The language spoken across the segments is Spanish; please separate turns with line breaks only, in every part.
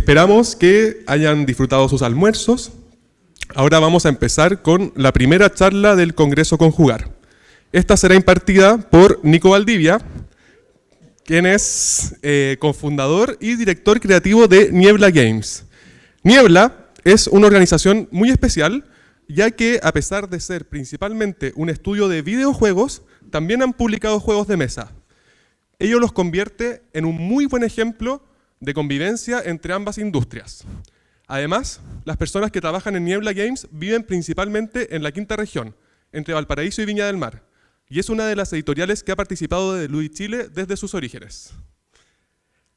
Esperamos que hayan disfrutado sus almuerzos. Ahora vamos a empezar con la primera charla del Congreso Conjugar. Esta será impartida por Nico Valdivia, quien es cofundador y director creativo de Niebla Games. Niebla es una organización muy especial, ya que a pesar de ser principalmente un estudio de videojuegos, también han publicado juegos de mesa. Ello los convierte en un muy buen ejemplo de convivencia entre ambas industrias. Además, las personas que trabajan en Niebla Games viven principalmente en la quinta región, entre Valparaíso y Viña del Mar, y es una de las editoriales que ha participado de Ludi Chile desde sus orígenes.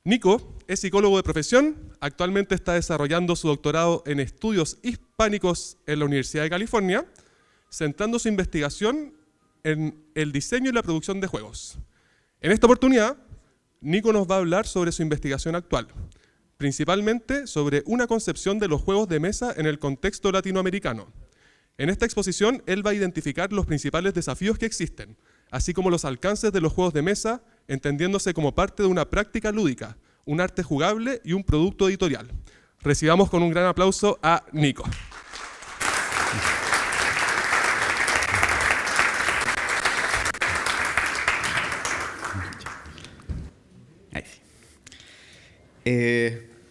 Nico es psicólogo de profesión, actualmente está desarrollando su doctorado en estudios hispánicos en la Universidad de California, centrando su investigación en el diseño y la producción de juegos. En esta oportunidad, Nico nos va a hablar sobre su investigación actual, principalmente sobre una concepción de los juegos de mesa en el contexto latinoamericano. En esta exposición, él va a identificar los principales desafíos que existen, así como los alcances de los juegos de mesa, entendiéndose como parte de una práctica lúdica, un arte jugable y un producto editorial. Recibamos con un gran aplauso a Nico.
Ahí sí.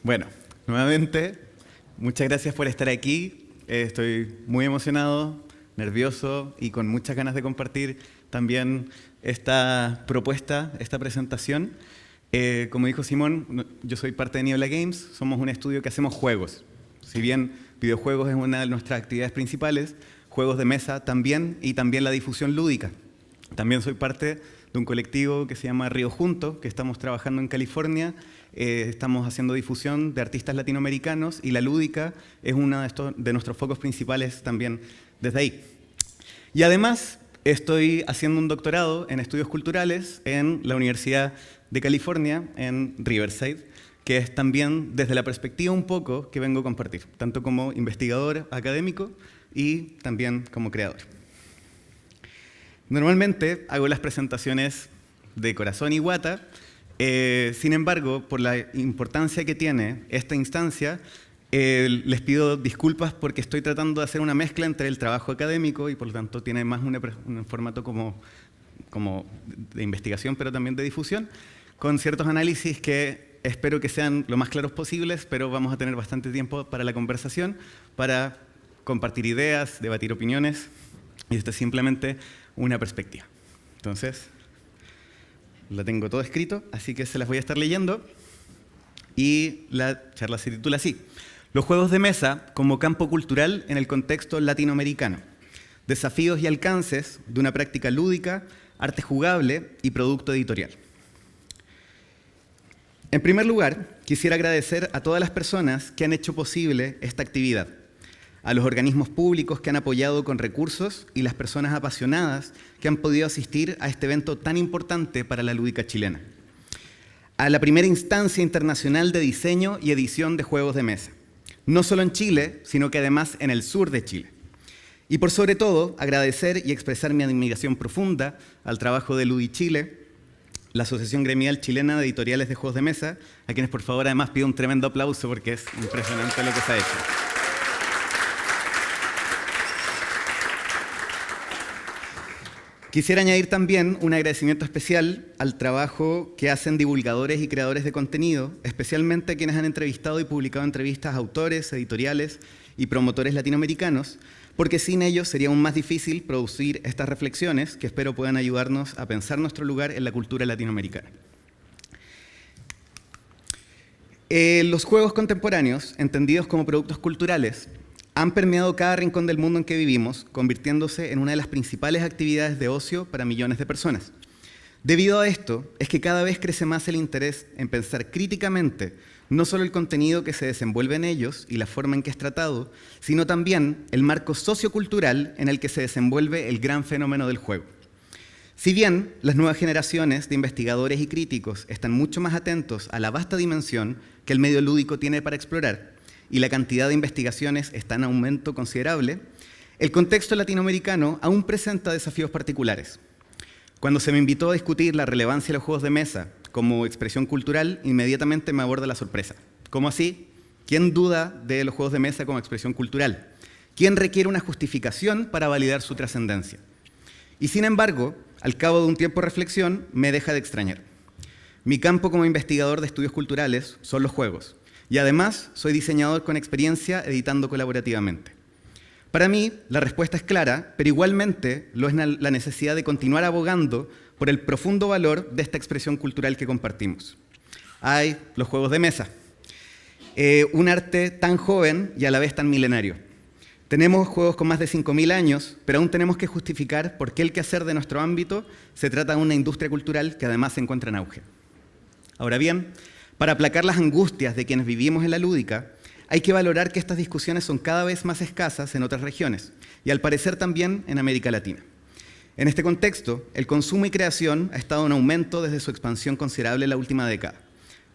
Bueno, nuevamente, muchas gracias por estar aquí. Estoy muy emocionado, nervioso y con muchas ganas de compartir también esta propuesta, esta presentación. Como dijo Simón, yo soy parte de Niebla Games, somos un estudio que hacemos juegos. Si bien videojuegos es una de nuestras actividades principales, juegos de mesa también, y también la difusión lúdica. También soy parte de un colectivo que se llama Río Junto, que estamos trabajando en California. Estamos haciendo difusión de artistas latinoamericanos y la lúdica es uno de nuestros focos principales también desde ahí. Y además estoy haciendo un doctorado en estudios culturales en la Universidad de California, en Riverside, que es también desde la perspectiva un poco que vengo a compartir, tanto como investigador académico y también como creador. Normalmente hago las presentaciones de corazón y guata. Sin embargo, por la importancia que tiene esta instancia, les pido disculpas porque estoy tratando de hacer una mezcla entre el trabajo académico y por lo tanto tiene más un formato como de investigación, pero también de difusión, con ciertos análisis que espero que sean lo más claros posibles, pero vamos a tener bastante tiempo para la conversación, para compartir ideas, debatir opiniones, y esto es simplemente una perspectiva. Entonces, la tengo todo escrito, así que se las voy a estar leyendo. Y la charla se titula así: Los juegos de mesa como campo cultural en el contexto latinoamericano. Desafíos y alcances de una práctica lúdica, arte jugable y producto editorial. En primer lugar, quisiera agradecer a todas las personas que han hecho posible esta actividad, a los organismos públicos que han apoyado con recursos y las personas apasionadas que han podido asistir a este evento tan importante para la lúdica chilena. A la primera instancia internacional de diseño y edición de juegos de mesa, no solo en Chile, sino que además en el sur de Chile. Y por sobre todo, agradecer y expresar mi admiración profunda al trabajo de Ludi Chile, la Asociación Gremial Chilena de Editoriales de Juegos de Mesa, a quienes por favor además pido un tremendo aplauso porque es impresionante lo que se ha hecho. Quisiera añadir también un agradecimiento especial al trabajo que hacen divulgadores y creadores de contenido, especialmente a quienes han entrevistado y publicado entrevistas a autores, editoriales y promotores latinoamericanos, porque sin ellos sería aún más difícil producir estas reflexiones que espero puedan ayudarnos a pensar nuestro lugar en la cultura latinoamericana. Los juegos contemporáneos, entendidos como productos culturales, han permeado cada rincón del mundo en que vivimos, convirtiéndose en una de las principales actividades de ocio para millones de personas. Debido a esto, es que cada vez crece más el interés en pensar críticamente no solo el contenido que se desenvuelve en ellos y la forma en que es tratado, sino también el marco sociocultural en el que se desenvuelve el gran fenómeno del juego. Si bien las nuevas generaciones de investigadores y críticos están mucho más atentos a la vasta dimensión que el medio lúdico tiene para explorar, y la cantidad de investigaciones está en aumento considerable, el contexto latinoamericano aún presenta desafíos particulares. Cuando se me invitó a discutir la relevancia de los juegos de mesa como expresión cultural, inmediatamente me aborda la sorpresa. ¿Cómo así? ¿Quién duda de los juegos de mesa como expresión cultural? ¿Quién requiere una justificación para validar su trascendencia? Y sin embargo, al cabo de un tiempo de reflexión, me deja de extrañar. Mi campo como investigador de estudios culturales son los juegos. Y además, soy diseñador con experiencia editando colaborativamente. Para mí, la respuesta es clara, pero igualmente lo es la necesidad de continuar abogando por el profundo valor de esta expresión cultural que compartimos. Hay los juegos de mesa, un arte tan joven y a la vez tan milenario. Tenemos juegos con más de 5.000 años, pero aún tenemos que justificar por qué el quehacer de nuestro ámbito se trata de una industria cultural que además se encuentra en auge. Ahora bien, para aplacar las angustias de quienes vivimos en la lúdica, hay que valorar que estas discusiones son cada vez más escasas en otras regiones, y al parecer también en América Latina. En este contexto, el consumo y creación ha estado en aumento desde su expansión considerable en la última década.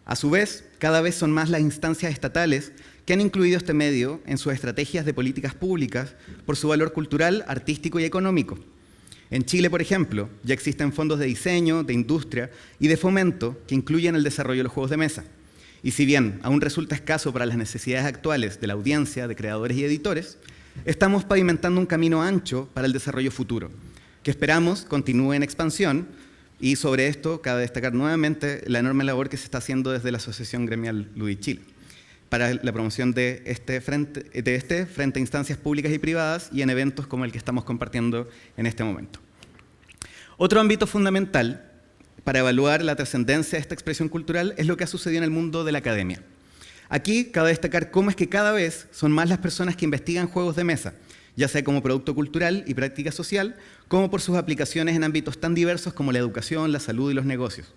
A su vez, cada vez son más las instancias estatales que han incluido este medio en sus estrategias de políticas públicas por su valor cultural, artístico y económico. En Chile, por ejemplo, ya existen fondos de diseño, de industria y de fomento que incluyen el desarrollo de los juegos de mesa. Y si bien aún resulta escaso para las necesidades actuales de la audiencia, de creadores y editores, estamos pavimentando un camino ancho para el desarrollo futuro, que esperamos continúe en expansión. Y sobre esto cabe destacar nuevamente la enorme labor que se está haciendo desde la Asociación Gremial Ludichile para la promoción de este frente a instancias públicas y privadas y en eventos como el que estamos compartiendo en este momento. Otro ámbito fundamental para evaluar la trascendencia de esta expresión cultural es lo que ha sucedido en el mundo de la academia. Aquí cabe destacar cómo es que cada vez son más las personas que investigan juegos de mesa, ya sea como producto cultural y práctica social, como por sus aplicaciones en ámbitos tan diversos como la educación, la salud y los negocios.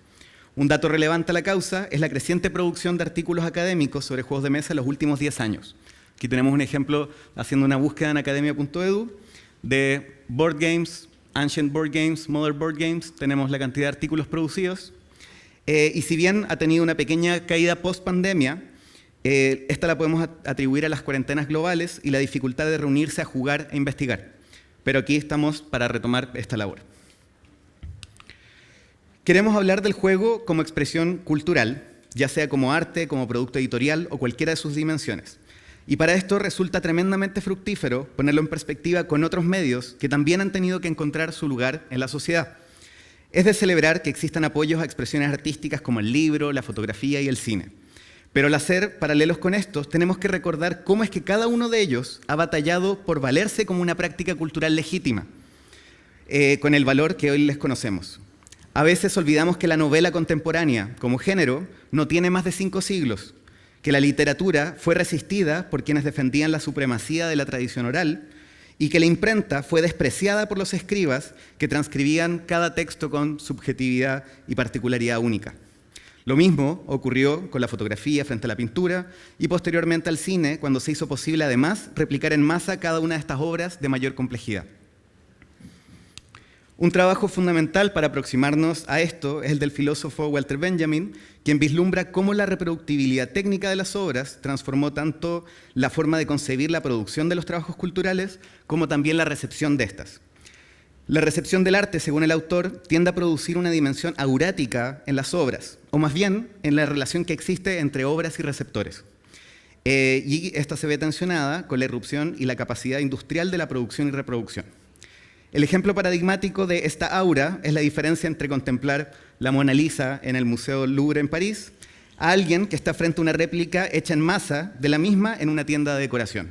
Un dato relevante a la causa es la creciente producción de artículos académicos sobre juegos de mesa en los últimos 10 años. Aquí tenemos un ejemplo haciendo una búsqueda en academia.edu de board games, ancient board games, modern board games. Tenemos la cantidad de artículos producidos. Y si bien ha tenido una pequeña caída post-pandemia, esta la podemos atribuir a las cuarentenas globales y la dificultad de reunirse a jugar e investigar. Pero aquí estamos para retomar esta labor. Queremos hablar del juego como expresión cultural, ya sea como arte, como producto editorial o cualquiera de sus dimensiones. Y para esto resulta tremendamente fructífero ponerlo en perspectiva con otros medios que también han tenido que encontrar su lugar en la sociedad. Es de celebrar que existan apoyos a expresiones artísticas como el libro, la fotografía y el cine. Pero al hacer paralelos con estos, tenemos que recordar cómo es que cada uno de ellos ha batallado por valerse como una práctica cultural legítima, con el valor que hoy les conocemos. A veces olvidamos que la novela contemporánea, como género, no tiene más de 5 siglos, que la literatura fue resistida por quienes defendían la supremacía de la tradición oral y que la imprenta fue despreciada por los escribas que transcribían cada texto con subjetividad y particularidad única. Lo mismo ocurrió con la fotografía frente a la pintura y posteriormente al cine, cuando se hizo posible además replicar en masa cada una de estas obras de mayor complejidad. Un trabajo fundamental para aproximarnos a esto es el del filósofo Walter Benjamin, quien vislumbra cómo la reproductibilidad técnica de las obras transformó tanto la forma de concebir la producción de los trabajos culturales como también la recepción de estas. La recepción del arte, según el autor, tiende a producir una dimensión aurática en las obras, o más bien en la relación que existe entre obras y receptores. Y esta se ve tensionada con la irrupción y la capacidad industrial de la producción y reproducción. El ejemplo paradigmático de esta aura es la diferencia entre contemplar la Mona Lisa en el Museo Louvre en París a alguien que está frente a una réplica hecha en masa de la misma en una tienda de decoración.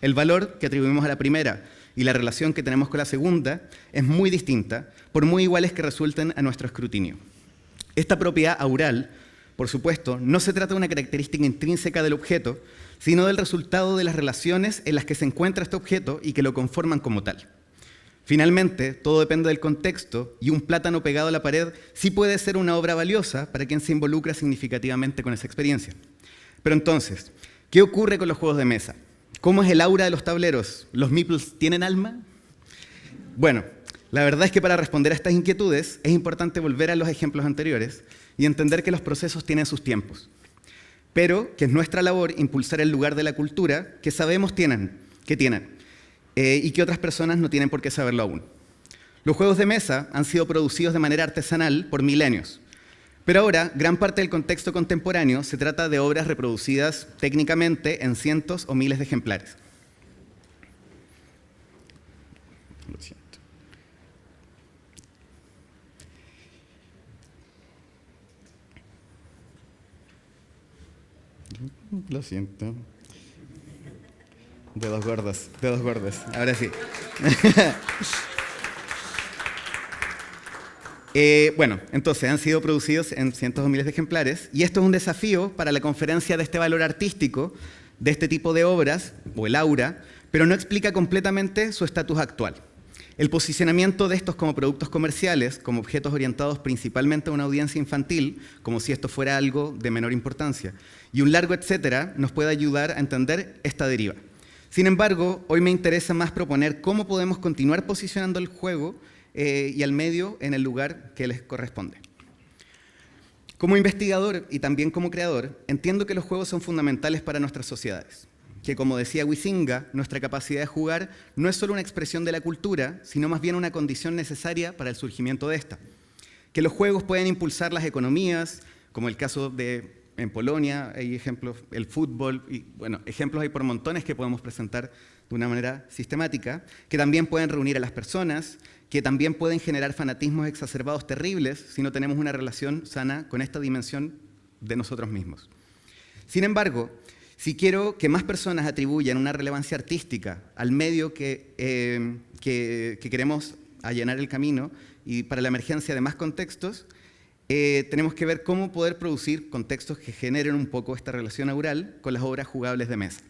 El valor que atribuimos a la primera y la relación que tenemos con la segunda es muy distinta, por muy iguales que resulten a nuestro escrutinio. Esta propiedad aural, por supuesto, no se trata de una característica intrínseca del objeto, sino del resultado de las relaciones en las que se encuentra este objeto y que lo conforman como tal. Finalmente, todo depende del contexto y un plátano pegado a la pared sí puede ser una obra valiosa para quien se involucra significativamente con esa experiencia. Pero entonces, ¿qué ocurre con los juegos de mesa? ¿Cómo es el aura de los tableros? ¿Los meeples tienen alma? Bueno, la verdad es que para responder a estas inquietudes es importante volver a los ejemplos anteriores y entender que los procesos tienen sus tiempos, pero que es nuestra labor impulsar el lugar de la cultura que sabemos que tienen. Y que otras personas no tienen por qué saberlo aún. Los juegos de mesa han sido producidos de manera artesanal por milenios. Pero ahora, gran parte del contexto contemporáneo se trata de obras reproducidas técnicamente en cientos o miles de ejemplares. Lo siento. Lo siento. Dedos gordos. Ahora sí. Bueno, entonces han sido producidos en cientos o miles de ejemplares y esto es un desafío para la conferencia de este valor artístico de este tipo de obras, o el aura, pero no explica completamente su estatus actual. El posicionamiento de estos como productos comerciales, como objetos orientados principalmente a una audiencia infantil, como si esto fuera algo de menor importancia, y un largo etcétera, nos puede ayudar a entender esta deriva. Sin embargo, hoy me interesa más proponer cómo podemos continuar posicionando el juego y al medio en el lugar que les corresponde. Como investigador y también como creador, entiendo que los juegos son fundamentales para nuestras sociedades. Que, como decía Huizinga, nuestra capacidad de jugar no es solo una expresión de la cultura, sino más bien una condición necesaria para el surgimiento de esta. Que los juegos pueden impulsar las economías, como el caso en Polonia, hay ejemplos, el fútbol, y bueno, ejemplos hay por montones que podemos presentar de una manera sistemática, que también pueden reunir a las personas, que también pueden generar fanatismos exacerbados terribles si no tenemos una relación sana con esta dimensión de nosotros mismos. Sin embargo, si quiero que más personas atribuyan una relevancia artística al medio que queremos allanar el camino y para la emergencia de más contextos, tenemos que ver cómo poder producir contextos que generen un poco esta relación aural con las obras jugables de mesa.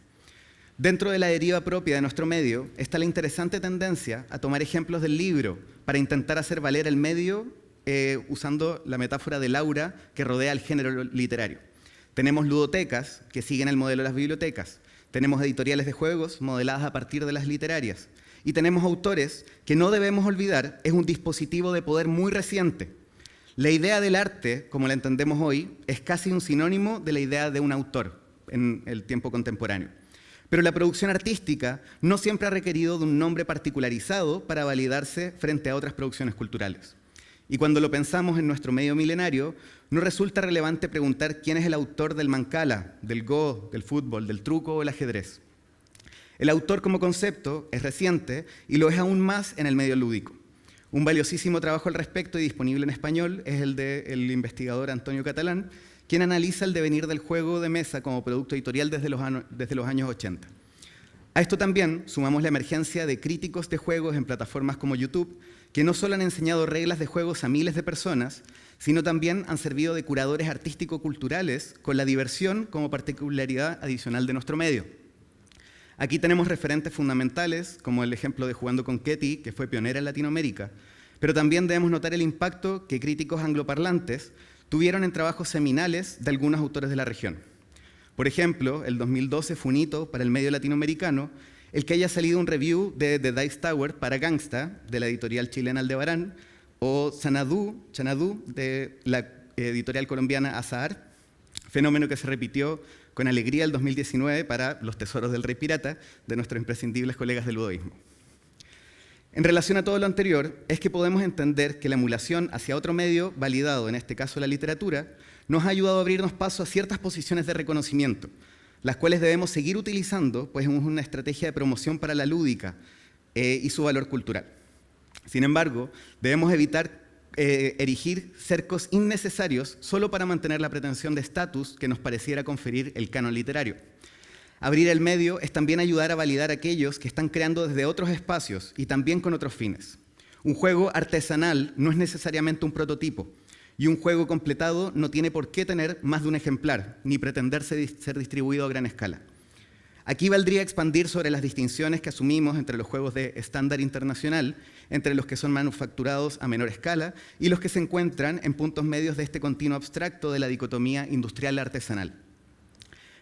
Dentro de la deriva propia de nuestro medio está la interesante tendencia a tomar ejemplos del libro para intentar hacer valer el medio usando la metáfora del aura que rodea al género literario. Tenemos ludotecas que siguen el modelo de las bibliotecas, tenemos editoriales de juegos modeladas a partir de las literarias y tenemos autores que no debemos olvidar es un dispositivo de poder muy reciente. La idea del arte, como la entendemos hoy, es casi un sinónimo de la idea de un autor en el tiempo contemporáneo. Pero la producción artística no siempre ha requerido de un nombre particularizado para validarse frente a otras producciones culturales. Y cuando lo pensamos en nuestro medio milenario, no resulta relevante preguntar quién es el autor del mancala, del go, del fútbol, del truco o el ajedrez. El autor como concepto es reciente y lo es aún más en el medio lúdico. Un valiosísimo trabajo al respecto y disponible en español es el del investigador Antonio Catalán, quien analiza el devenir del juego de mesa como producto editorial desde los años 80. A esto también sumamos la emergencia de críticos de juegos en plataformas como YouTube, que no solo han enseñado reglas de juegos a miles de personas, sino también han servido de curadores artístico-culturales con la diversión como particularidad adicional de nuestro medio. Aquí tenemos referentes fundamentales, como el ejemplo de Jugando con Ketty, que fue pionera en Latinoamérica, pero también debemos notar el impacto que críticos angloparlantes tuvieron en trabajos seminales de algunos autores de la región. Por ejemplo, el 2012 fue un hito para el medio latinoamericano el que haya salido un review de The Dice Tower para Gangsta, de la editorial chilena Aldebarán, o Xanadu, de la editorial colombiana Azahar, fenómeno que se repitió con alegría el 2019 para Los Tesoros del Rey Pirata, de nuestros imprescindibles colegas del ludoísmo. En relación a todo lo anterior, es que podemos entender que la emulación hacia otro medio, validado en este caso la literatura, nos ha ayudado a abrirnos paso a ciertas posiciones de reconocimiento, las cuales debemos seguir utilizando, pues es una estrategia de promoción para la lúdica y su valor cultural. Sin embargo, debemos evitar erigir cercos innecesarios solo para mantener la pretensión de estatus que nos pareciera conferir el canon literario. Abrir el medio es también ayudar a validar a aquellos que están creando desde otros espacios y también con otros fines. Un juego artesanal no es necesariamente un prototipo, y un juego completado no tiene por qué tener más de un ejemplar, ni pretender ser distribuido a gran escala. Aquí valdría expandir sobre las distinciones que asumimos entre los juegos de estándar internacional, entre los que son manufacturados a menor escala y los que se encuentran en puntos medios de este continuo abstracto de la dicotomía industrial-artesanal.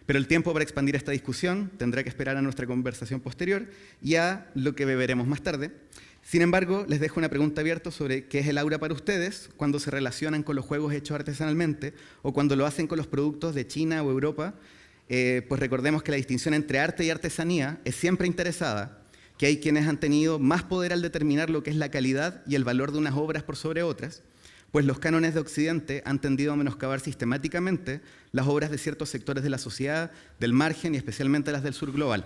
Pero el tiempo para expandir esta discusión tendrá que esperar a nuestra conversación posterior y a lo que beberemos más tarde. Sin embargo, les dejo una pregunta abierta sobre qué es el aura para ustedes cuando se relacionan con los juegos hechos artesanalmente o cuando lo hacen con los productos de China o Europa, pues recordemos que la distinción entre arte y artesanía es siempre interesada, que hay quienes han tenido más poder al determinar lo que es la calidad y el valor de unas obras por sobre otras. pues los cánones de Occidente han tendido a menoscabar sistemáticamente las obras de ciertos sectores de la sociedad, del margen y especialmente las del sur global.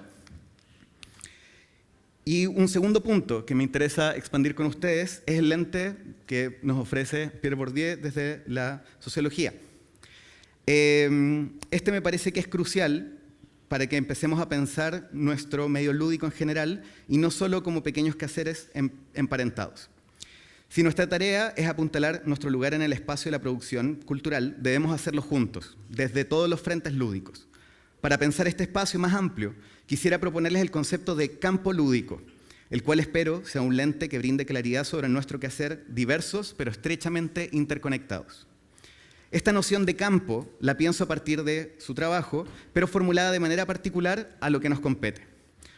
Y un segundo punto que me interesa expandir con ustedes es el lente que nos ofrece Pierre Bourdieu desde la sociología. Este me parece que es crucial para que empecemos a pensar nuestro medio lúdico en general y no solo como pequeños quehaceres emparentados. Si nuestra tarea es apuntalar nuestro lugar en el espacio de la producción cultural, debemos hacerlo juntos, desde todos los frentes lúdicos. Para pensar este espacio más amplio, quisiera proponerles el concepto de campo lúdico, el cual espero sea un lente que brinde claridad sobre nuestro quehacer diversos, pero estrechamente interconectados. Esta noción de campo la pienso a partir de su trabajo, pero formulada de manera particular a lo que nos compete.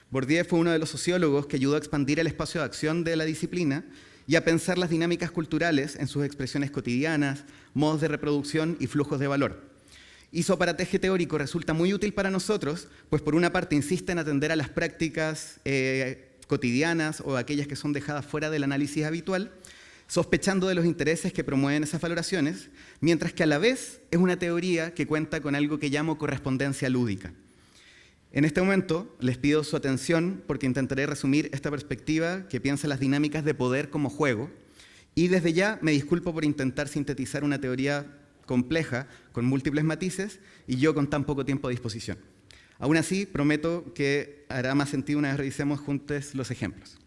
Bourdieu fue uno de los sociólogos que ayudó a expandir el espacio de acción de la disciplina y a pensar las dinámicas culturales en sus expresiones cotidianas, modos de reproducción y flujos de valor. Y su aparataje teórico resulta muy útil para nosotros, pues por una parte insiste en atender a las prácticas cotidianas o aquellas que son dejadas fuera del análisis habitual, sospechando de los intereses que promueven esas valoraciones, mientras que a la vez es una teoría que cuenta con algo que llamo correspondencia lúdica. En este momento les pido su atención porque intentaré resumir esta perspectiva que piensa las dinámicas de poder como juego, y desde ya me disculpo por intentar sintetizar una teoría compleja, con múltiples matices, y yo con tan poco tiempo a disposición. Aún así, prometo que hará más sentido una vez revisemos juntos los ejemplos.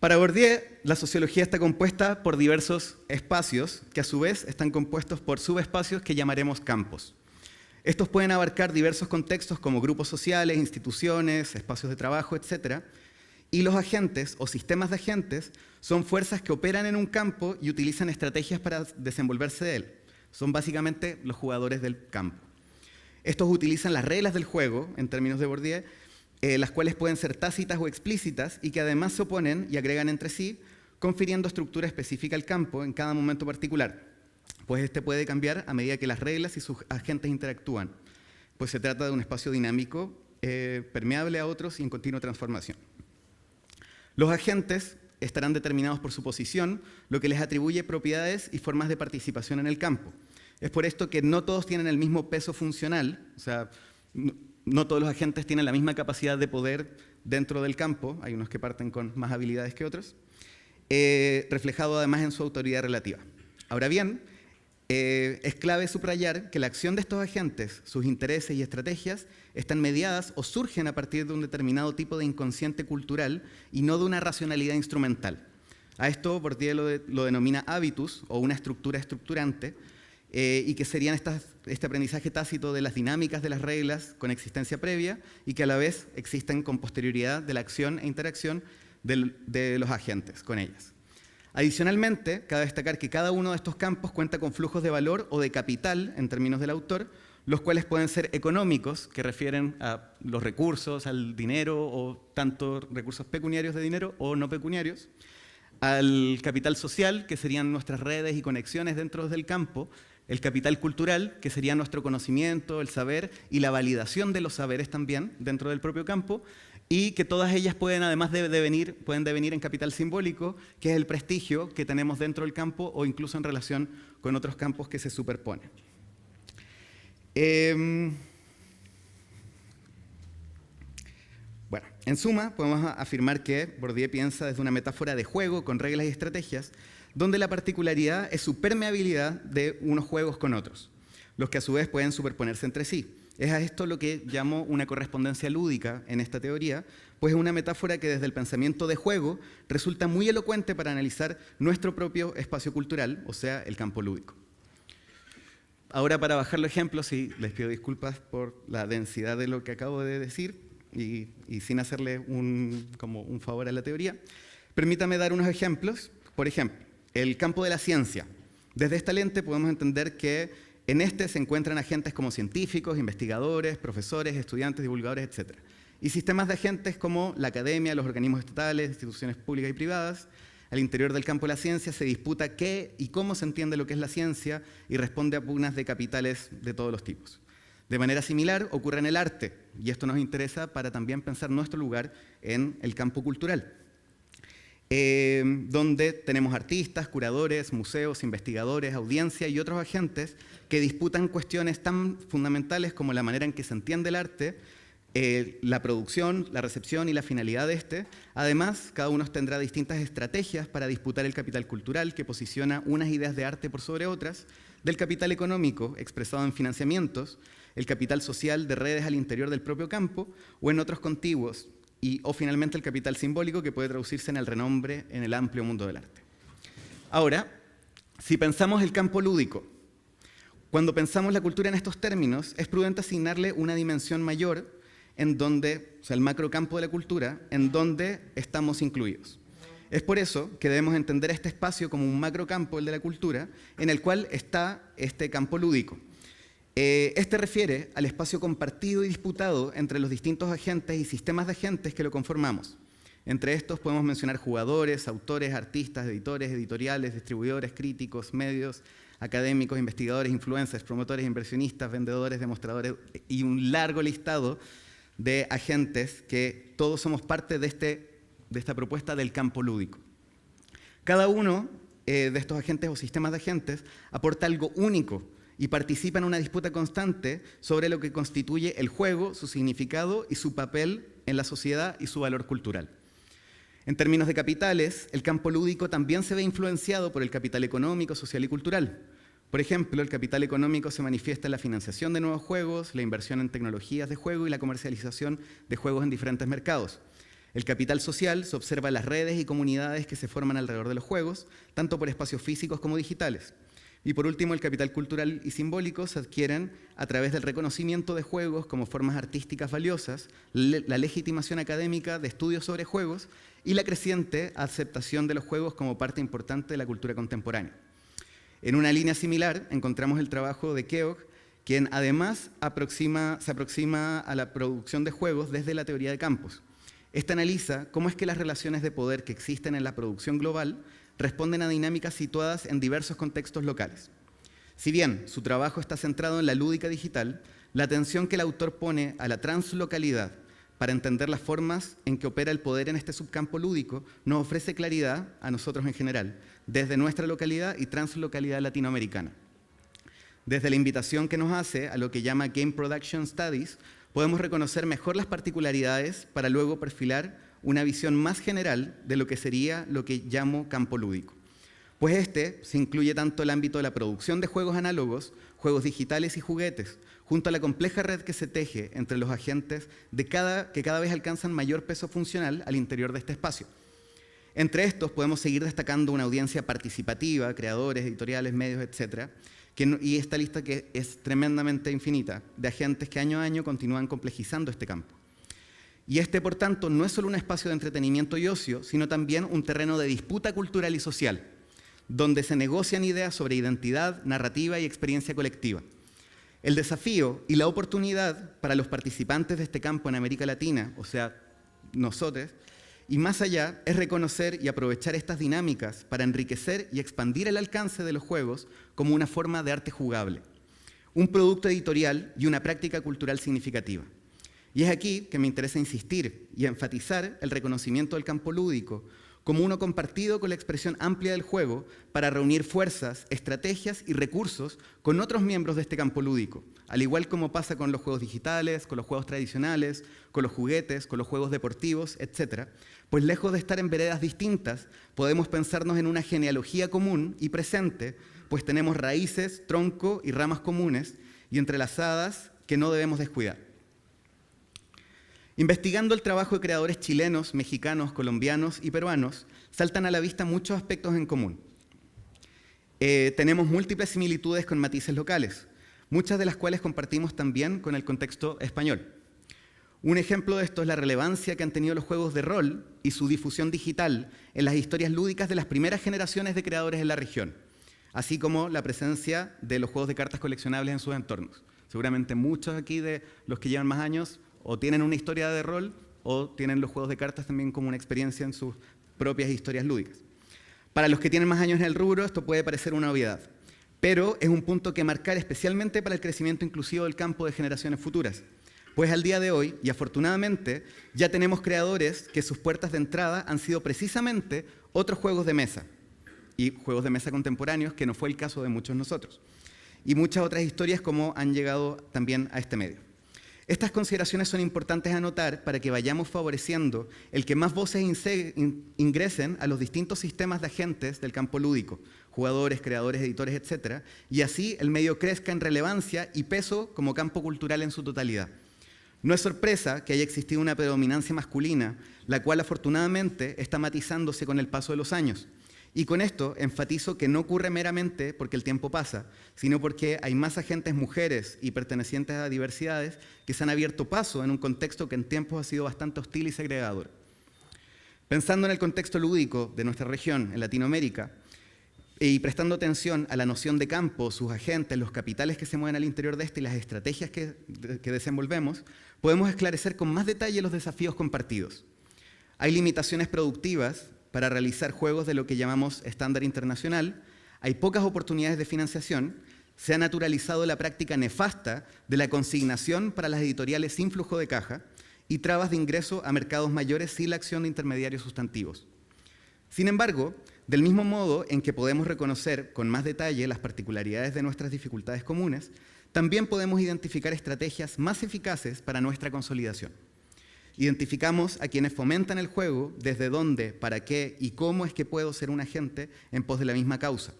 Para Bourdieu, la sociología está compuesta por diversos espacios, que a su vez están compuestos por subespacios que llamaremos campos. Estos pueden abarcar diversos contextos como grupos sociales, instituciones, espacios de trabajo, etc., y los agentes o sistemas de agentes son fuerzas que operan en un campo y utilizan estrategias para desenvolverse de él. Son básicamente los jugadores del campo. Estos utilizan las reglas del juego, en términos de Bourdieu, las cuales pueden ser tácitas o explícitas y que además se oponen y agregan entre sí, confiriendo estructura específica al campo en cada momento particular, pues este puede cambiar a medida que las reglas y sus agentes interactúan, pues se trata de un espacio dinámico, permeable a otros y en continua transformación. Los agentes estarán determinados por su posición, lo que les atribuye propiedades y formas de participación en el campo. Es por esto que no todos tienen el mismo peso funcional, o sea, no todos los agentes tienen la misma capacidad de poder dentro del campo, hay unos que parten con más habilidades que otros, reflejado además en su autoridad relativa. Ahora bien, es clave subrayar que la acción de estos agentes, sus intereses y estrategias, están mediadas o surgen a partir de un determinado tipo de inconsciente cultural y no de una racionalidad instrumental. A esto Bourdieu lo denomina habitus o una estructura estructurante, y que serían este aprendizaje tácito de las dinámicas de las reglas con existencia previa y que a la vez existen con posterioridad de la acción e interacción de los agentes con ellas. Adicionalmente, cabe destacar que cada uno de estos campos cuenta con flujos de valor o de capital, en términos del autor, los cuales pueden ser económicos, que refieren a los recursos, al dinero, o tanto recursos pecuniarios de dinero o no pecuniarios, al capital social, que serían nuestras redes y conexiones dentro del campo, el capital cultural, que sería nuestro conocimiento, el saber y la validación de los saberes también dentro del propio campo, y que todas ellas pueden además devenir en capital simbólico, que es el prestigio que tenemos dentro del campo o incluso en relación con otros campos que se superponen. Bueno, en suma, podemos afirmar que Bourdieu piensa desde una metáfora de juego con reglas y estrategias, donde la particularidad es su permeabilidad de unos juegos con otros, los que a su vez pueden superponerse entre sí. Es a esto lo que llamo una correspondencia lúdica en esta teoría, pues es una metáfora que desde el pensamiento de juego resulta muy elocuente para analizar nuestro propio espacio cultural, o sea, el campo lúdico. Ahora, para bajar los ejemplos, y les pido disculpas por la densidad de lo que acabo de decir y sin hacerle un favor a la teoría, permítame dar unos ejemplos. Por ejemplo, el campo de la ciencia. Desde esta lente podemos entender que en este se encuentran agentes como científicos, investigadores, profesores, estudiantes, divulgadores, etc. Y sistemas de agentes como la academia, los organismos estatales, instituciones públicas y privadas. Al interior del campo de la ciencia se disputa qué y cómo se entiende lo que es la ciencia y responde a pugnas de capitales de todos los tipos. De manera similar ocurre en el arte, y esto nos interesa para también pensar nuestro lugar en el campo cultural. donde tenemos artistas, curadores, museos, investigadores, audiencia y otros agentes que disputan cuestiones tan fundamentales como la manera en que se entiende el arte, la producción, la recepción y la finalidad de este. Además, cada uno tendrá distintas estrategias para disputar el capital cultural que posiciona unas ideas de arte por sobre otras, del capital económico expresado en financiamientos, el capital social de redes al interior del propio campo o en otros contiguos, o finalmente el capital simbólico que puede traducirse en el renombre en el amplio mundo del arte. Ahora, si pensamos el campo lúdico, cuando pensamos la cultura en estos términos, es prudente asignarle una dimensión mayor en donde, o sea, el macrocampo de la cultura, en donde estamos incluidos. Es por eso que debemos entender este espacio como un macrocampo, el de la cultura, en el cual está este campo lúdico. Este refiere al espacio compartido y disputado entre los distintos agentes y sistemas de agentes que lo conformamos. Entre estos podemos mencionar jugadores, autores, artistas, editores, editoriales, distribuidores, críticos, medios, académicos, investigadores, influencers, promotores, inversionistas, vendedores, demostradores y un largo listado de agentes que todos somos parte de esta propuesta del campo lúdico. Cada uno de estos agentes o sistemas de agentes aporta algo único y participa en una disputa constante sobre lo que constituye el juego, su significado y su papel en la sociedad y su valor cultural. En términos de capitales, el campo lúdico también se ve influenciado por el capital económico, social y cultural. Por ejemplo, el capital económico se manifiesta en la financiación de nuevos juegos, la inversión en tecnologías de juego y la comercialización de juegos en diferentes mercados. El capital social se observa en las redes y comunidades que se forman alrededor de los juegos, tanto por espacios físicos como digitales. Y por último, el capital cultural y simbólico se adquieren a través del reconocimiento de juegos como formas artísticas valiosas, la legitimación académica de estudios sobre juegos y la creciente aceptación de los juegos como parte importante de la cultura contemporánea. En una línea similar encontramos el trabajo de Keogh, quien además se aproxima a la producción de juegos desde la teoría de campos. Esta analiza cómo es que las relaciones de poder que existen en la producción global responden a dinámicas situadas en diversos contextos locales. Si bien su trabajo está centrado en la lúdica digital, la atención que el autor pone a la translocalidad para entender las formas en que opera el poder en este subcampo lúdico nos ofrece claridad a nosotros en general, desde nuestra localidad y translocalidad latinoamericana. Desde la invitación que nos hace a lo que llama Game Production Studies, podemos reconocer mejor las particularidades para luego perfilar una visión más general de lo que sería lo que llamo campo lúdico. Pues este se incluye tanto el ámbito de la producción de juegos análogos, juegos digitales y juguetes, junto a la compleja red que se teje entre los agentes que cada vez alcanzan mayor peso funcional al interior de este espacio. Entre estos podemos seguir destacando una audiencia participativa, creadores, editoriales, medios, etc., y esta lista que es tremendamente infinita, de agentes que año a año continúan complejizando este campo. Y este, por tanto, no es solo un espacio de entretenimiento y ocio, sino también un terreno de disputa cultural y social, donde se negocian ideas sobre identidad, narrativa y experiencia colectiva. El desafío y la oportunidad para los participantes de este campo en América Latina, o sea, nosotros, y más allá, es reconocer y aprovechar estas dinámicas para enriquecer y expandir el alcance de los juegos como una forma de arte jugable, un producto editorial y una práctica cultural significativa. Y es aquí que me interesa insistir y enfatizar el reconocimiento del campo lúdico como uno compartido con la expresión amplia del juego para reunir fuerzas, estrategias y recursos con otros miembros de este campo lúdico, al igual como pasa con los juegos digitales, con los juegos tradicionales, con los juguetes, con los juegos deportivos, etc. Pues lejos de estar en veredas distintas, podemos pensarnos en una genealogía común y presente, pues tenemos raíces, tronco y ramas comunes y entrelazadas que no debemos descuidar. Investigando el trabajo de creadores chilenos, mexicanos, colombianos y peruanos, saltan a la vista muchos aspectos en común. Tenemos múltiples similitudes con matices locales, muchas de las cuales compartimos también con el contexto español. Un ejemplo de esto es la relevancia que han tenido los juegos de rol y su difusión digital en las historias lúdicas de las primeras generaciones de creadores en la región, así como la presencia de los juegos de cartas coleccionables en sus entornos. Seguramente muchos aquí de los que llevan más años o tienen una historia de rol o tienen los juegos de cartas también como una experiencia en sus propias historias lúdicas. Para los que tienen más años en el rubro, esto puede parecer una obviedad, pero es un punto que marcar especialmente para el crecimiento inclusivo del campo de generaciones futuras, Pues al día de hoy, y afortunadamente, ya tenemos creadores que sus puertas de entrada han sido precisamente otros juegos de mesa, y juegos de mesa contemporáneos, que no fue el caso de muchos de nosotros, y muchas otras historias como han llegado también a este medio. Estas consideraciones son importantes a notar para que vayamos favoreciendo el que más voces ingresen a los distintos sistemas de agentes del campo lúdico, jugadores, creadores, editores, etc., y así el medio crezca en relevancia y peso como campo cultural en su totalidad. No es sorpresa que haya existido una predominancia masculina, la cual afortunadamente está matizándose con el paso de los años. Y con esto enfatizo que no ocurre meramente porque el tiempo pasa, sino porque hay más agentes mujeres y pertenecientes a diversidades que se han abierto paso en un contexto que en tiempos ha sido bastante hostil y segregador. Pensando en el contexto lúdico de nuestra región, en Latinoamérica, y prestando atención a la noción de campo, sus agentes, los capitales que se mueven al interior de este y las estrategias que desenvolvemos, podemos esclarecer con más detalle los desafíos compartidos. Hay limitaciones productivas para realizar juegos de lo que llamamos estándar internacional, hay pocas oportunidades de financiación, se ha naturalizado la práctica nefasta de la consignación para las editoriales sin flujo de caja y trabas de ingreso a mercados mayores sin la acción de intermediarios sustantivos. Sin embargo, del mismo modo en que podemos reconocer con más detalle las particularidades de nuestras dificultades comunes, también podemos identificar estrategias más eficaces para nuestra consolidación. Identificamos a quienes fomentan el juego, desde dónde, para qué y cómo es que puedo ser un agente en pos de la misma causa.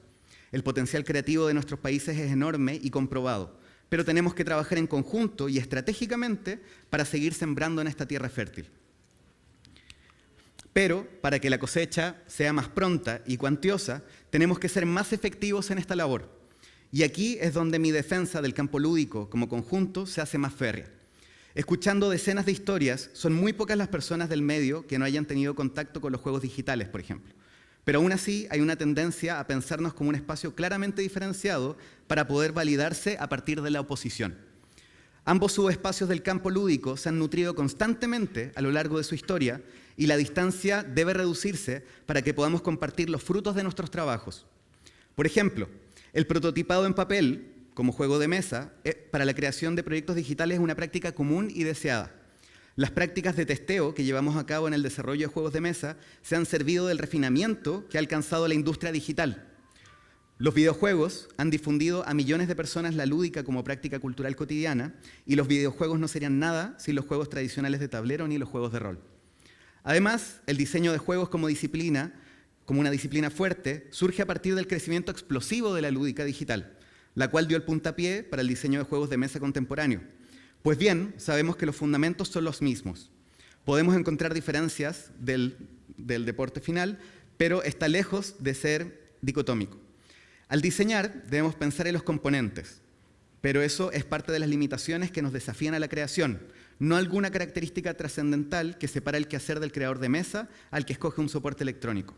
El potencial creativo de nuestros países es enorme y comprobado, pero tenemos que trabajar en conjunto y estratégicamente para seguir sembrando en esta tierra fértil. Pero para que la cosecha sea más pronta y cuantiosa, tenemos que ser más efectivos en esta labor. Y aquí es donde mi defensa del campo lúdico como conjunto se hace más férrea. Escuchando decenas de historias, son muy pocas las personas del medio que no hayan tenido contacto con los juegos digitales, por ejemplo. Pero aún así hay una tendencia a pensarnos como un espacio claramente diferenciado para poder validarse a partir de la oposición. Ambos subespacios del campo lúdico se han nutrido constantemente a lo largo de su historia y la distancia debe reducirse para que podamos compartir los frutos de nuestros trabajos. Por ejemplo, el prototipado en papel como juego de mesa, para la creación de proyectos digitales es una práctica común y deseada. Las prácticas de testeo que llevamos a cabo en el desarrollo de juegos de mesa se han servido del refinamiento que ha alcanzado la industria digital. Los videojuegos han difundido a millones de personas la lúdica como práctica cultural cotidiana y los videojuegos no serían nada sin los juegos tradicionales de tablero ni los juegos de rol. Además, el diseño de juegos como disciplina, como una disciplina fuerte, surge a partir del crecimiento explosivo de la lúdica digital, la cual dio el puntapié para el diseño de juegos de mesa contemporáneo. Pues bien, sabemos que los fundamentos son los mismos. Podemos encontrar diferencias del deporte final, pero está lejos de ser dicotómico. Al diseñar, debemos pensar en los componentes, pero eso es parte de las limitaciones que nos desafían a la creación, no alguna característica trascendental que separa el quehacer del creador de mesa al que escoge un soporte electrónico.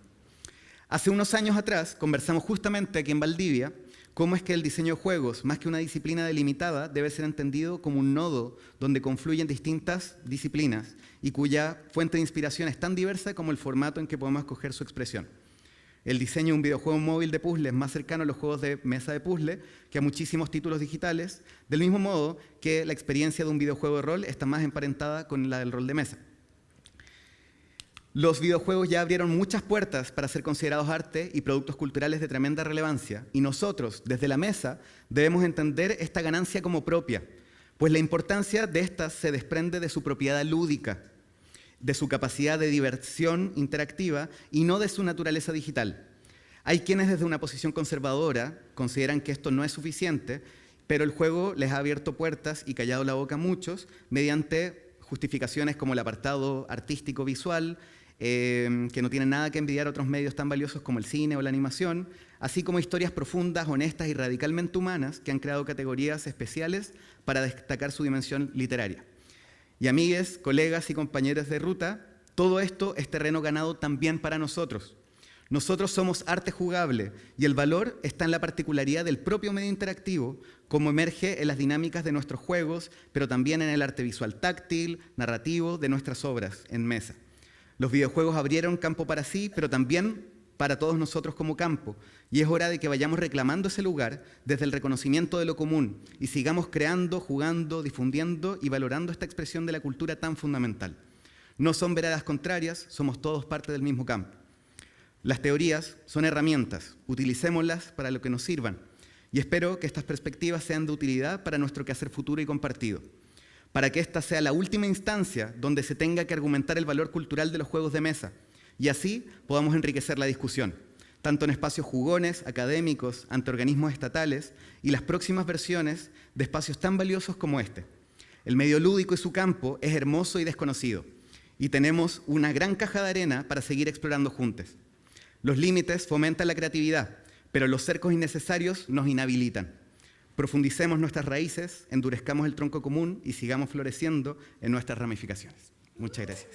Hace unos años atrás conversamos justamente aquí en Valdivia cómo es que el diseño de juegos, más que una disciplina delimitada, debe ser entendido como un nodo donde confluyen distintas disciplinas y cuya fuente de inspiración es tan diversa como el formato en que podemos escoger su expresión. El diseño de un videojuego móvil de puzzle es más cercano a los juegos de mesa de puzzle que a muchísimos títulos digitales, del mismo modo que la experiencia de un videojuego de rol está más emparentada con la del rol de mesa. Los videojuegos ya abrieron muchas puertas para ser considerados arte y productos culturales de tremenda relevancia, y nosotros, desde la mesa, debemos entender esta ganancia como propia, pues la importancia de estas se desprende de su propiedad lúdica, de su capacidad de diversión interactiva y no de su naturaleza digital. Hay quienes desde una posición conservadora consideran que esto no es suficiente, pero el juego les ha abierto puertas y callado la boca a muchos mediante justificaciones como el apartado artístico-visual, que no tienen nada que envidiar a otros medios tan valiosos como el cine o la animación, así como historias profundas, honestas y radicalmente humanas que han creado categorías especiales para destacar su dimensión literaria. Y amigues, colegas y compañeros de ruta, todo esto es terreno ganado también para nosotros. Nosotros somos arte jugable y el valor está en la particularidad del propio medio interactivo, como emerge en las dinámicas de nuestros juegos, pero también en el arte visual táctil, narrativo de nuestras obras en mesa. Los videojuegos abrieron campo para sí, pero también para todos nosotros como campo, y es hora de que vayamos reclamando ese lugar desde el reconocimiento de lo común y sigamos creando, jugando, difundiendo y valorando esta expresión de la cultura tan fundamental. No son veradas contrarias, somos todos parte del mismo campo. Las teorías son herramientas, utilicémoslas para lo que nos sirvan, y espero que estas perspectivas sean de utilidad para nuestro quehacer futuro y compartido, para que esta sea la última instancia donde se tenga que argumentar el valor cultural de los juegos de mesa, y así podamos enriquecer la discusión, tanto en espacios jugones, académicos, ante organismos estatales y las próximas versiones de espacios tan valiosos como este. El medio lúdico y su campo es hermoso y desconocido, y tenemos una gran caja de arena para seguir explorando juntos. Los límites fomentan la creatividad, pero los cercos innecesarios nos inhabilitan. Profundicemos nuestras raíces, endurezcamos el tronco común y sigamos floreciendo en nuestras ramificaciones. Muchas gracias.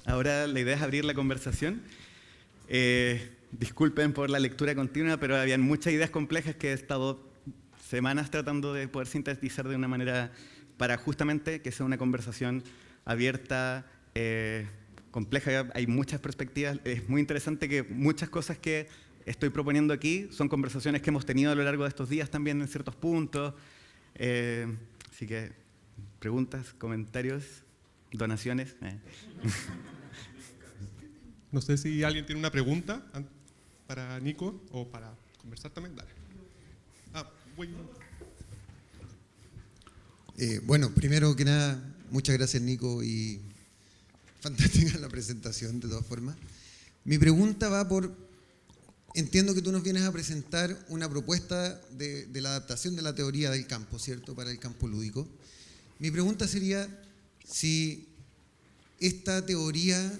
Ahora la idea es abrir la conversación. Disculpen por la lectura continua, pero habían muchas ideas complejas que he estado semanas tratando de poder sintetizar de una manera para justamente que sea una conversación abierta, compleja. Hay muchas perspectivas. Es muy interesante que muchas cosas que estoy proponiendo aquí son conversaciones que hemos tenido a lo largo de estos días también en ciertos puntos. Así que preguntas, comentarios, donaciones.
No sé si alguien tiene una pregunta para Nico o para conversar también. Dale.
Bueno, primero que nada, muchas gracias Nico y fantástica la presentación de todas formas. Mi pregunta va por, entiendo que tú nos vienes a presentar una propuesta de la adaptación de la teoría del campo, ¿cierto? Para el campo lúdico. Mi pregunta sería si esta teoría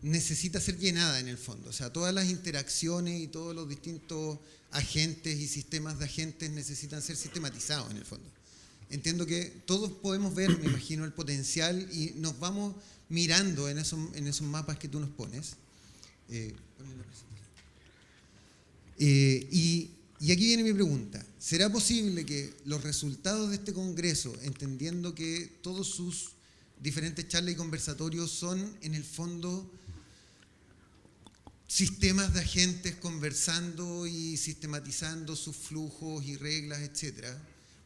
necesita ser llenada en el fondo, o sea, todas las interacciones y todos los distintos agentes y sistemas de agentes necesitan ser sistematizados en el fondo. Entiendo que todos podemos ver, me imagino, el potencial y nos vamos mirando en esos mapas que tú nos pones. Y aquí viene mi pregunta. ¿Será posible que los resultados de este congreso, entendiendo que todos sus diferentes charlas y conversatorios son, en el fondo, sistemas de agentes conversando y sistematizando sus flujos y reglas, etcétera,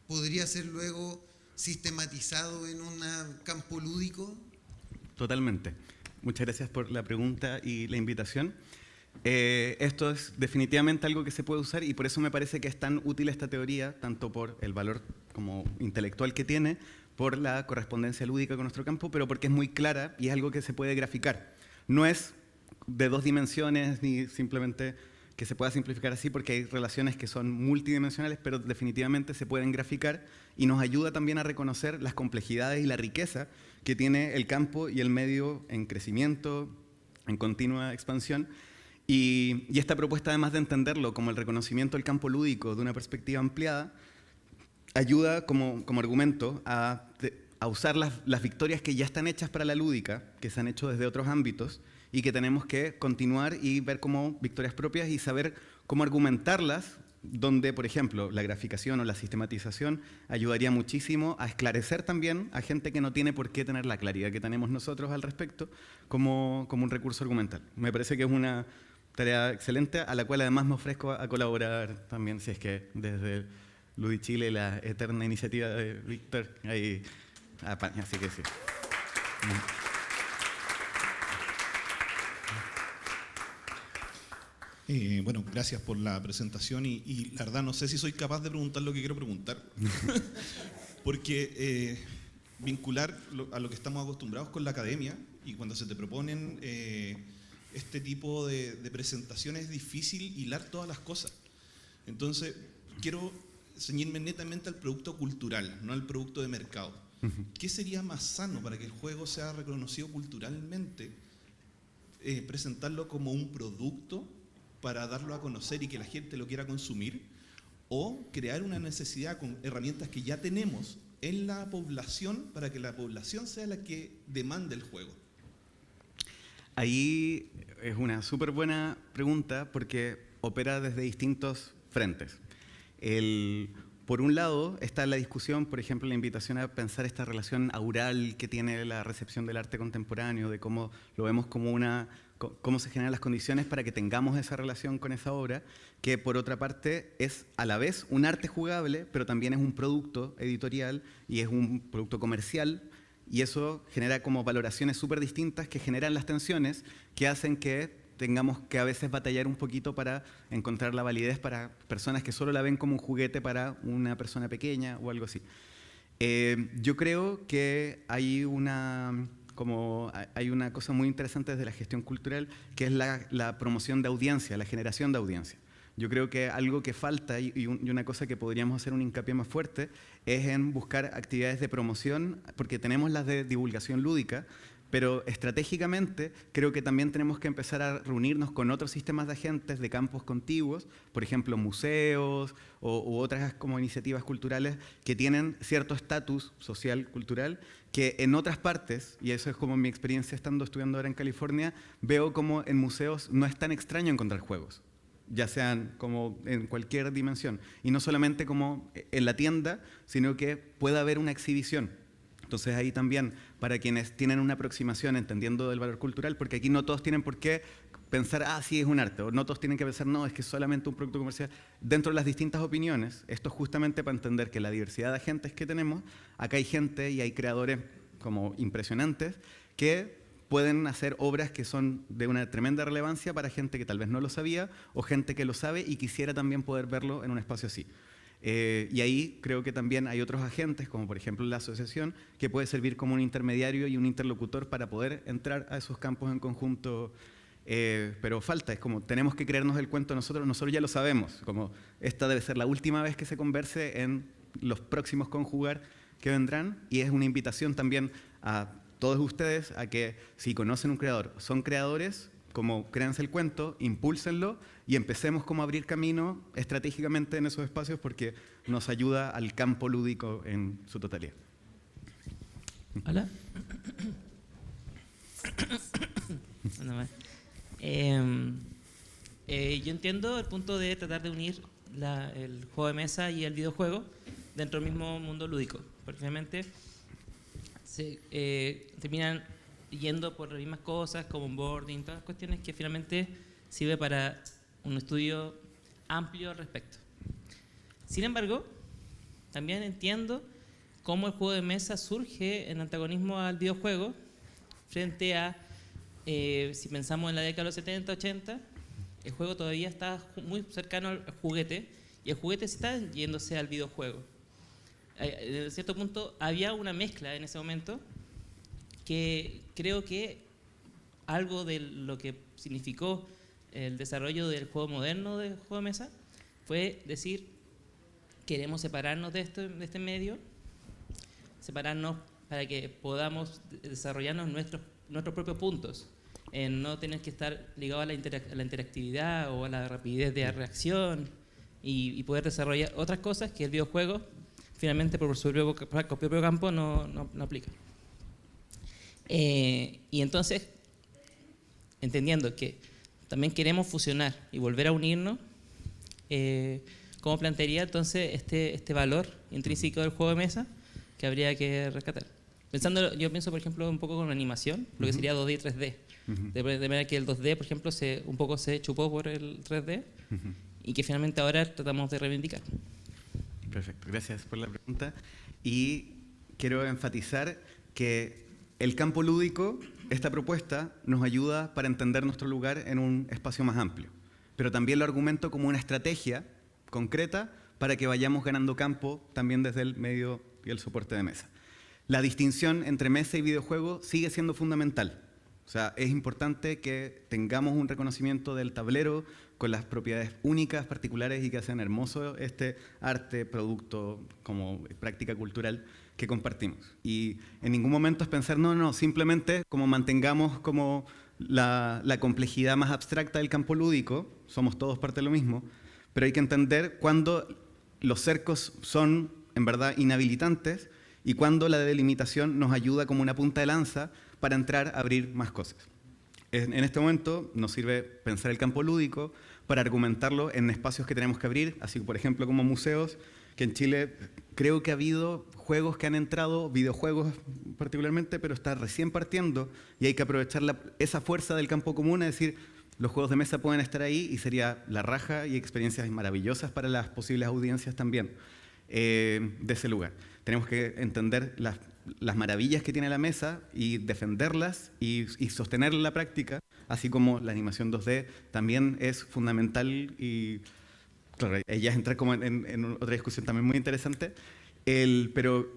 podría ser luego sistematizado en un campo lúdico?
Totalmente. Muchas gracias por la pregunta y la invitación. Esto es definitivamente algo que se puede usar y por eso me parece que es tan útil esta teoría, tanto por el valor como intelectual que tiene, por la correspondencia lúdica con nuestro campo, pero porque es muy clara y es algo que se puede graficar. No es de dos dimensiones ni simplemente que se pueda simplificar así, porque hay relaciones que son multidimensionales, pero definitivamente se pueden graficar y nos ayuda también a reconocer las complejidades y la riqueza que tiene el campo y el medio en crecimiento, en continua expansión. Y esta propuesta, además de entenderlo como el reconocimiento del campo lúdico de una perspectiva ampliada, ayuda como argumento a usar las victorias que ya están hechas para la lúdica, que se han hecho desde otros ámbitos, y que tenemos que continuar y ver como victorias propias y saber cómo argumentarlas, donde, por ejemplo, la graficación o la sistematización ayudaría muchísimo a esclarecer también a gente que no tiene por qué tener la claridad que tenemos nosotros al respecto como un recurso argumental. Me parece que es una tarea excelente a la cual además me ofrezco a colaborar también, si es que desde Ludi Chile, la eterna iniciativa de Víctor, ahí apaña, así que sí.
Bueno, gracias por la presentación y la verdad no sé si soy capaz de preguntar lo que quiero preguntar, porque vincular a lo que estamos acostumbrados con la academia y cuando se te proponen este tipo de presentaciones es difícil hilar todas las cosas. Entonces, quiero ceñirme netamente al producto cultural, no al producto de mercado. ¿Qué sería más sano para que el juego sea reconocido culturalmente? ¿Presentarlo como un producto para darlo a conocer y que la gente lo quiera consumir? ¿O crear una necesidad con herramientas que ya tenemos en la población para que la población sea la que demande el juego?
Ahí es una súper buena pregunta porque opera desde distintos frentes. Por un lado está la discusión, por ejemplo, la invitación a pensar esta relación aural que tiene la recepción del arte contemporáneo, de cómo lo vemos como cómo se generan las condiciones para que tengamos esa relación con esa obra, que por otra parte es a la vez un arte jugable, pero también es un producto editorial y es un producto comercial, y eso genera como valoraciones súper distintas que generan las tensiones que hacen que tengamos que a veces batallar un poquito para encontrar la validez para personas que solo la ven como un juguete para una persona pequeña o algo así. Yo creo que hay una cosa muy interesante desde la gestión cultural, que es la promoción de audiencia, la generación de audiencia. Yo creo que algo que falta y una cosa que podríamos hacer un hincapié más fuerte es en buscar actividades de promoción, porque tenemos las de divulgación lúdica, pero estratégicamente creo que también tenemos que empezar a reunirnos con otros sistemas de agentes de campos contiguos, por ejemplo museos u otras como iniciativas culturales que tienen cierto estatus social, cultural, que en otras partes, y eso es como mi experiencia estudiando ahora en California, veo como en museos no es tan extraño encontrar juegos, ya sean como en cualquier dimensión, y no solamente como en la tienda, sino que pueda haber una exhibición. Entonces ahí también, para quienes tienen una aproximación entendiendo del valor cultural, porque aquí no todos tienen por qué pensar, sí, es un arte, o no todos tienen que pensar, no, es que es solamente un producto comercial. Dentro de las distintas opiniones, esto es justamente para entender que la diversidad de agentes que tenemos, acá hay gente y hay creadores como impresionantes que pueden hacer obras que son de una tremenda relevancia para gente que tal vez no lo sabía, o gente que lo sabe y quisiera también poder verlo en un espacio así. Y ahí creo que también hay otros agentes, como por ejemplo la asociación, que puede servir como un intermediario y un interlocutor para poder entrar a esos campos en conjunto. Pero falta, es como tenemos que creernos el cuento nosotros ya lo sabemos, como esta debe ser la última vez que se converse en los próximos Conjugar que vendrán, y es una invitación también a todos ustedes a que si conocen un creador, son creadores, como créanse el cuento, impúlsenlo y empecemos como a abrir camino estratégicamente en esos espacios porque nos ayuda al campo lúdico en su totalidad.
Hola. Yo entiendo el punto de tratar de unir el juego de mesa y el videojuego dentro del mismo mundo lúdico, porque finalmente se terminan yendo por las mismas cosas como onboarding, todas las cuestiones que finalmente sirve para un estudio amplio al respecto. Sin embargo, también entiendo cómo el juego de mesa surge en antagonismo al videojuego frente a, si pensamos en la década de los 70, 80, el juego todavía está muy cercano al juguete y el juguete está yéndose al videojuego. En cierto punto había una mezcla en ese momento que creo que algo de lo que significó el desarrollo del juego moderno del juego de mesa fue decir, queremos separarnos de este medio, separarnos para que podamos desarrollarnos nuestros propios puntos, en no tener que estar ligados a la interactividad o a la rapidez de reacción y poder desarrollar otras cosas que el videojuego finalmente por su propio campo no aplica. Y entonces, entendiendo que también queremos fusionar y volver a unirnos, ¿cómo plantearía entonces este valor intrínseco del juego de mesa que habría que rescatar? Yo pienso, por ejemplo, un poco con la animación, lo que sería 2D y 3D. De manera que el 2D, por ejemplo, un poco se chupó por el 3D y que finalmente ahora tratamos de reivindicar.
Perfecto, gracias por la pregunta. Y quiero enfatizar que el campo lúdico, esta propuesta, nos ayuda para entender nuestro lugar en un espacio más amplio. Pero también lo argumento como una estrategia concreta para que vayamos ganando campo también desde el medio y el soporte de mesa. La distinción entre mesa y videojuego sigue siendo fundamental. O sea, es importante que tengamos un reconocimiento del tablero con las propiedades únicas, particulares y que hacen hermoso este arte, producto, como práctica cultural que compartimos. Y en ningún momento es pensar, no, simplemente como mantengamos como la complejidad más abstracta del campo lúdico, somos todos parte de lo mismo, pero hay que entender cuándo los cercos son en verdad inhabilitantes y cuándo la delimitación nos ayuda como una punta de lanza para entrar a abrir más cosas. En este momento nos sirve pensar el campo lúdico para argumentarlo en espacios que tenemos que abrir, así por ejemplo como museos, que en Chile creo que ha habido juegos que han entrado, videojuegos particularmente, pero está recién partiendo y hay que aprovechar esa fuerza del campo común, es decir, los juegos de mesa pueden estar ahí y sería la raja y experiencias maravillosas para las posibles audiencias también de ese lugar. Tenemos que entender las maravillas que tiene la mesa y defenderlas y sostener la práctica, así como la animación 2D también es fundamental y claro, ella entra como en otra discusión también muy interesante, pero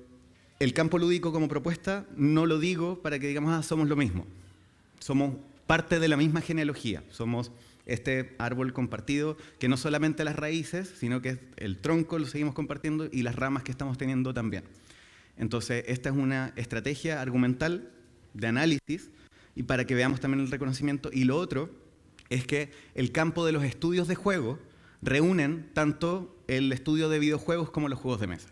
el campo lúdico como propuesta no lo digo para que digamos, somos lo mismo, somos parte de la misma genealogía, somos este árbol compartido, que no solamente las raíces, sino que el tronco lo seguimos compartiendo y las ramas que estamos teniendo también. Entonces, esta es una estrategia argumental de análisis y para que veamos también el reconocimiento. Y lo otro es que el campo de los estudios de juego reúnen tanto el estudio de videojuegos como los juegos de mesa.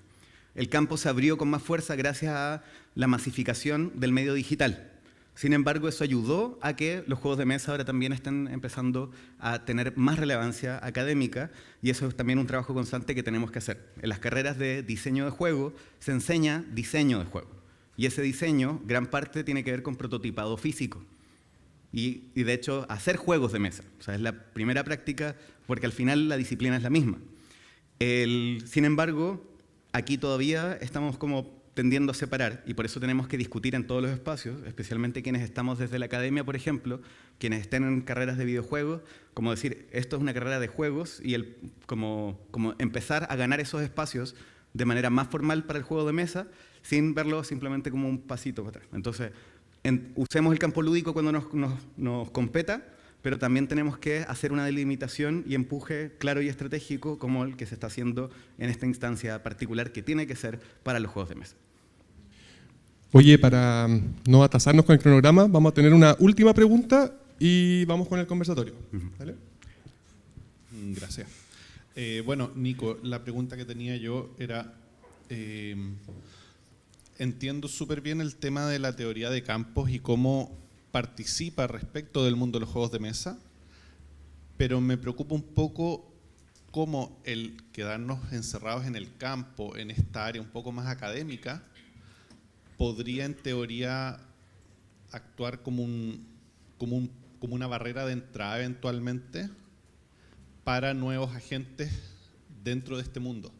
El campo se abrió con más fuerza gracias a la masificación del medio digital. Sin embargo, eso ayudó a que los juegos de mesa ahora también estén empezando a tener más relevancia académica y eso es también un trabajo constante que tenemos que hacer. En las carreras de diseño de juego se enseña diseño de juego y ese diseño, gran parte, tiene que ver con prototipado físico y de hecho, hacer juegos de mesa. O sea, es la primera práctica porque al final la disciplina es la misma. Sin embargo, aquí todavía estamos como tendiendo a separar y por eso tenemos que discutir en todos los espacios, especialmente quienes estamos desde la academia, por ejemplo, quienes estén en carreras de videojuegos, como decir, esto es una carrera de juegos y como empezar a ganar esos espacios de manera más formal para el juego de mesa, sin verlo simplemente como un pasito para atrás. Entonces, usemos el campo lúdico cuando nos competa, pero también tenemos que hacer una delimitación y empuje claro y estratégico como el que se está haciendo en esta instancia particular que tiene que ser para los juegos de mesa.
Oye, para no atasarnos con el cronograma, vamos a tener una última pregunta y vamos con el conversatorio. ¿Vale?
Gracias. Bueno, Nico, la pregunta que tenía yo era, entiendo súper bien el tema de la teoría de campos y cómo participa respecto del mundo de los juegos de mesa, pero me preocupa un poco cómo el quedarnos encerrados en el campo, en esta área un poco más académica, podría en teoría actuar como una barrera de entrada eventualmente para nuevos agentes dentro de este mundo.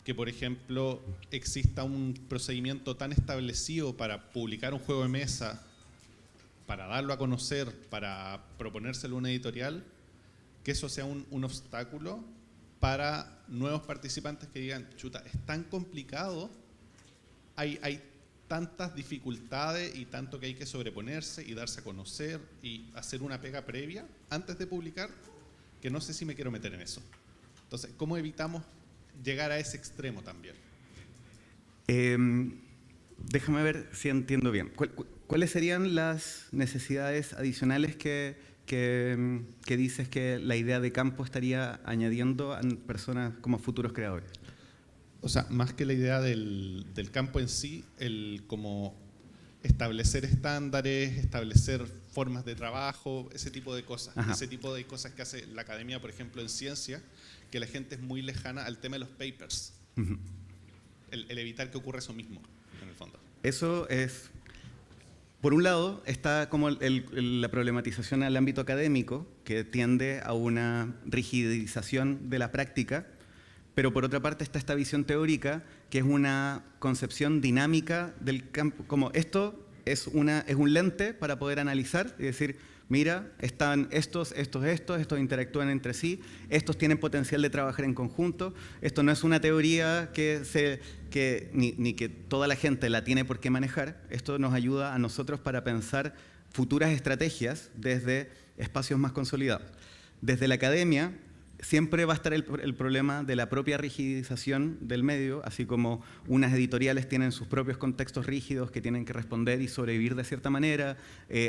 Que por ejemplo exista un procedimiento tan establecido para publicar un juego de mesa, para darlo a conocer, para proponérselo a una editorial, que eso sea un obstáculo para nuevos participantes que digan, chuta, es tan complicado, hay tantas dificultades y tanto que hay que sobreponerse y darse a conocer y hacer una pega previa antes de publicar, que no sé si me quiero meter en eso. Entonces, ¿cómo evitamos llegar a ese extremo también?
Déjame ver si entiendo bien. ¿Cuáles serían las necesidades adicionales que dices que la idea de campo estaría añadiendo a personas como futuros creadores?
O sea, más que la idea del campo en sí, el como establecer estándares, establecer formas de trabajo, ese tipo de cosas.
Ajá.
Ese tipo de cosas que hace la academia, por ejemplo, en ciencia, que la gente es muy lejana al tema de los papers.
Uh-huh.
El evitar que ocurra eso mismo, en el fondo.
Eso es, por un lado, está como la problematización al ámbito académico, que tiende a una rigidización de la práctica, pero por otra parte está esta visión teórica, que es una concepción dinámica del campo, como esto es un lente para poder analizar y decir, mira, están estos interactúan entre sí, estos tienen potencial de trabajar en conjunto, esto no es una teoría ni que toda la gente la tiene por qué manejar, esto nos ayuda a nosotros para pensar futuras estrategias desde espacios más consolidados. Desde la academia siempre va a estar el problema de la propia rigidización del medio, así como unas editoriales tienen sus propios contextos rígidos que tienen que responder y sobrevivir de cierta manera,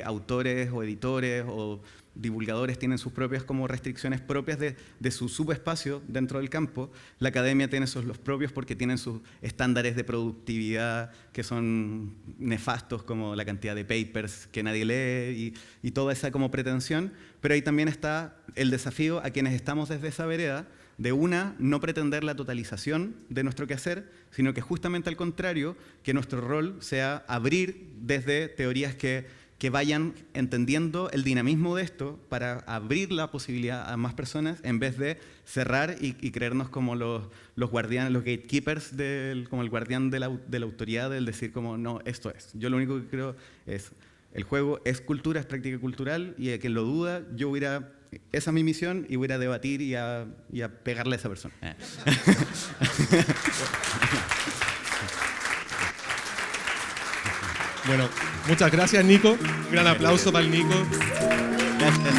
autores o editores o divulgadores tienen sus propias como restricciones propias de su subespacio dentro del campo. La academia tiene los propios porque tienen sus estándares de productividad que son nefastos, como la cantidad de papers que nadie lee y toda esa como pretensión. Pero ahí también está el desafío a quienes estamos desde esa vereda de no pretender la totalización de nuestro quehacer, sino que justamente al contrario, que nuestro rol sea abrir desde teorías que vayan entendiendo el dinamismo de esto para abrir la posibilidad a más personas en vez de cerrar y creernos como los guardianes, los gatekeepers, como el guardián de la autoridad, del decir como no, esto es. Yo lo único que creo es, el juego es cultura, es práctica cultural, y a quien lo duda, yo voy a ir a, esa es mi misión, y voy a ir a debatir y a pegarle a esa persona.
Bueno, muchas gracias, Nico. Un gran aplauso para el Nico.
Gracias.